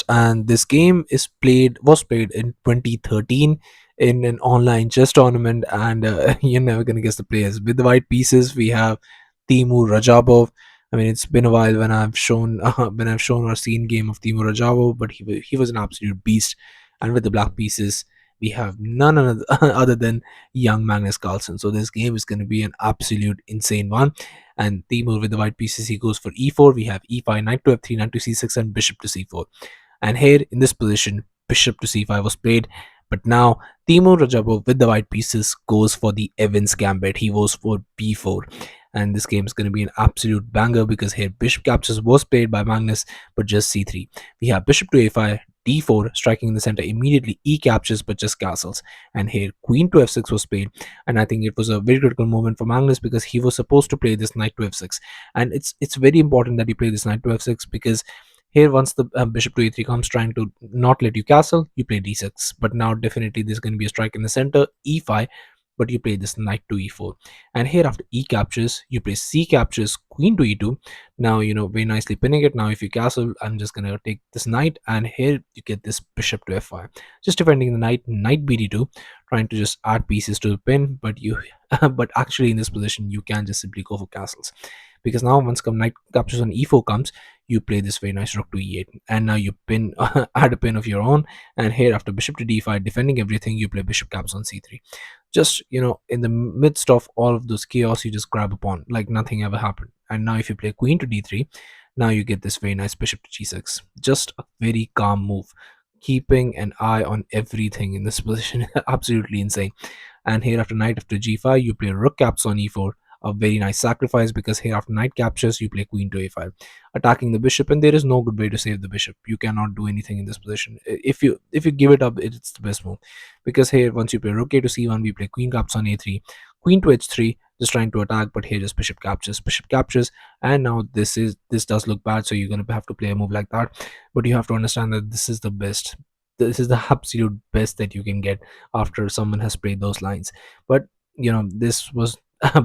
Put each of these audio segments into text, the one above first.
and this game was played in 2013 in an online chess tournament. And you're never gonna guess the players. With the white pieces, we have Teimour, Radjabov. I mean, it's been a while when I've shown or seen game of Teimour Radjabov, but he was an absolute beast. And with the black pieces, we have none other other than young Magnus Carlsen. So this game is going to be an absolute insane one. And Teimour with the white pieces, he goes for e4. We have e5, knight to f3, knight to c6, and bishop to c4. And here in this position, bishop to c5 was played. But now Teimour Radjabov with the white pieces goes for the Evans Gambit. He goes for b4. And this game is going to be an absolute banger because here bishop captures was played by Magnus, but just c3. We have bishop to a5, d4, striking in the center immediately. E captures, but just castles. And here queen to f6 was played. And I think it was a very critical moment for Magnus because he was supposed to play this knight to f6. And it's very important that you play this knight to f6 because here, once the bishop to e3 comes trying to not let you castle, you play d6. But now definitely there's going to be a strike in the center, e5, but you play this knight to e4. And here after e captures, you play c captures, queen to e2. Now, very nicely pinning it. Now if you castle, I'm just going to take this knight, and here you get this bishop to f5. Just defending the knight, knight bd2, trying to just add pieces to the pin, but but actually in this position, you can just simply go for castles. Because now once knight captures on e4 comes, you play this very nice rook to e8, and now you pin add a pin of your own. And here after bishop to d5, defending everything, you play bishop caps on c3. Just in the midst of all of those chaos, you just grab a pawn like nothing ever happened. And now if you play queen to d3, now you get this very nice bishop to g6. Just a very calm move, keeping an eye on everything in this position. Absolutely insane. And here after knight after g5, you play rook caps on e4. A very nice sacrifice because here after knight captures, you play queen to a5, attacking the bishop, and there is no good way to save the bishop. You cannot do anything in this position. If you give it up, it's the best move. Because here once you play rook a to c1, we play queen caps on a3, queen to h3, just trying to attack, but here just bishop captures. And now this does look bad, so you're going to have to play a move like that. But you have to understand that this is the best. This is the absolute best that you can get after someone has played those lines. But this was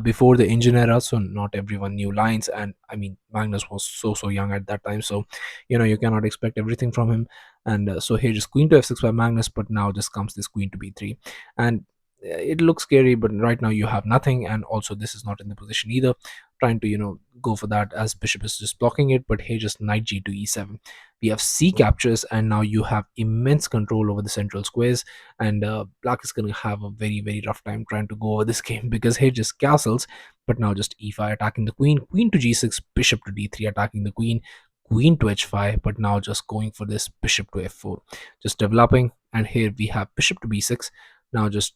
before the engine era, so not everyone knew lines. And I mean, Magnus was so young at that time, so you cannot expect everything from him. And so here just queen to f6 by Magnus, but now just comes this queen to b3. And it looks scary, but right now you have nothing. And also this is not in the position either, trying to go for that as bishop is just blocking it. But here just knight g to e7, we have c captures, and now you have immense control over the central squares. And black is going to have a very rough time trying to go over this game because here just castles, but now just e5 attacking the queen, queen to g6, bishop to d3 attacking the queen, queen to h5, but now just going for this bishop to f4, just developing. And here we have bishop to b6, now just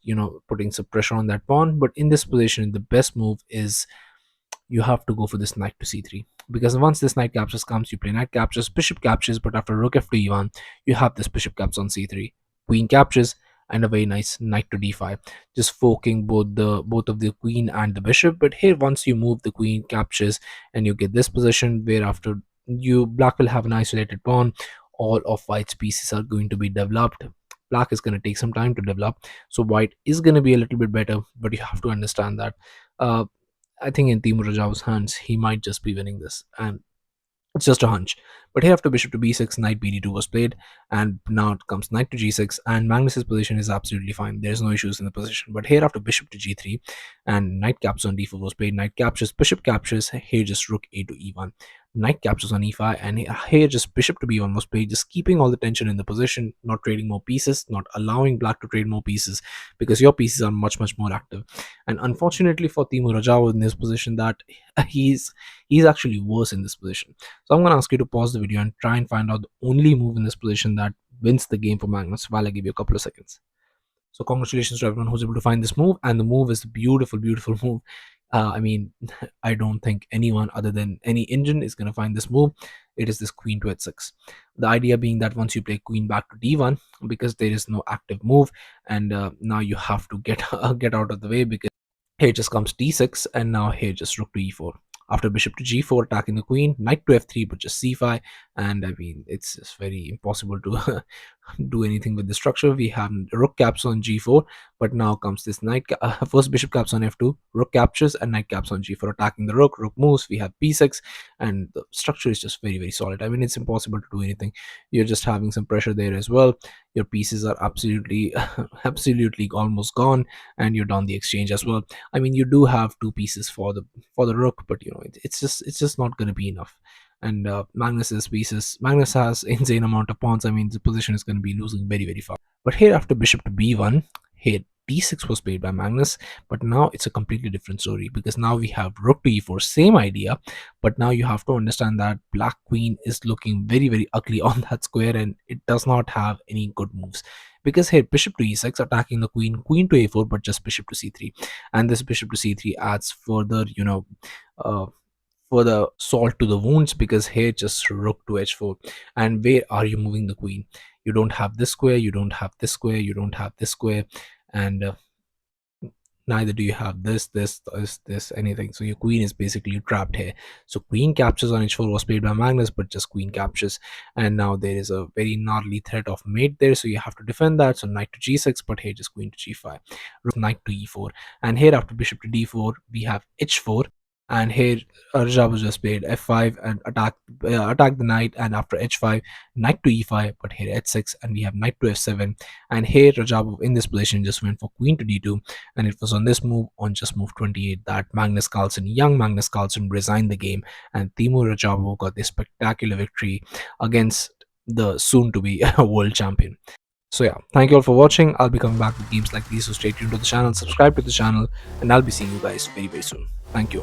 putting some pressure on that pawn. But in this position, the best move is you have to go for this knight to c3, because once this knight captures comes, you play knight captures, bishop captures, but after rook f2 e1, you have this bishop caps on c3, queen captures, and a very nice knight to d5, just forking both of the queen and the bishop. But here once you move, the queen captures, and you get this position where after black will have an isolated pawn. All of white's pieces are going to be developed. Black is going to take some time to develop, so white is going to be a little bit better. But you have to understand that uh, I think in Teimour Rajav's hands, he might just be winning this, and it's just a hunch. But here after bishop to b6, knight bd2 was played, and now it comes knight to g6, and Magnus's position is absolutely fine. There's no issues in the position. But here after bishop to g3 and knight caps on d4 was played, knight captures, bishop captures, here just rook a to e1, knight captures on e5, and here just bishop to b1 was played, just keeping all the tension in the position, not trading more pieces, not allowing black to trade more pieces, because your pieces are much more active. And unfortunately for Teimour Rajava in this position, that he's actually worse in this position. So I'm going to ask you to pause the video and try and find out the only move in this position that wins the game for Magnus while I give you a couple of seconds. So congratulations to everyone who's able to find this move, and the move is a beautiful move. I mean, I don't think anyone other than any engine is going to find this move. It is this queen to h6. The idea being that once you play queen back to d1, because there is no active move, and now you have to get get out of the way, because here just comes d6, and now here just rook to e4. After bishop to g4 attacking the queen, knight to f3, but just c5, and I mean it's just very impossible to do anything with the structure. We have rook caps on g4, but now comes this first bishop caps on f2, rook captures, and knight caps on g4, attacking the rook moves. We have b6, and the structure is just very solid. I mean, it's impossible to do anything. You're just having some pressure there as well. Your pieces are absolutely absolutely almost gone, and you're done the exchange as well. I mean, you do have two pieces for the rook, but you know, it's just not going to be enough. And Magnus's pieces, Magnus has insane amount of pawns. I mean, the position is going to be losing very fast. But here, after bishop to b1, here d6 was played by Magnus, but now it's a completely different story, because now we have rook to e4, same idea, but now you have to understand that black queen is looking very ugly on that square, and it does not have any good moves. Because here bishop to e6 attacking the queen to a4, but just bishop to c3, and this bishop to c3 adds further, uh, further salt to the wounds, because here just rook to h4. And where are you moving the queen? You don't have this square, you don't have this square, you don't have this square, and neither do you have this anything. So your queen is basically trapped here. So queen captures on h4 was played by Magnus, but just queen captures, and now there is a very gnarly threat of mate there, so you have to defend that. So knight to g6, but here just queen to g5, knight to e4, and here after bishop to d4 we have h4. And here Radjabov just played f5 and attack the knight, and after h5 knight to e5, but here h6, and we have knight to f7. And here Radjabov in this position just went for queen to d2, and it was on this move, on just move 28, that young Magnus Carlsen resigned the game, and Teimour Radjabov got this spectacular victory against the soon to be world champion. So yeah, thank you all for watching. I'll be coming back with games like these, so stay tuned to the channel, subscribe to the channel, and I'll be seeing you guys very soon. Thank you.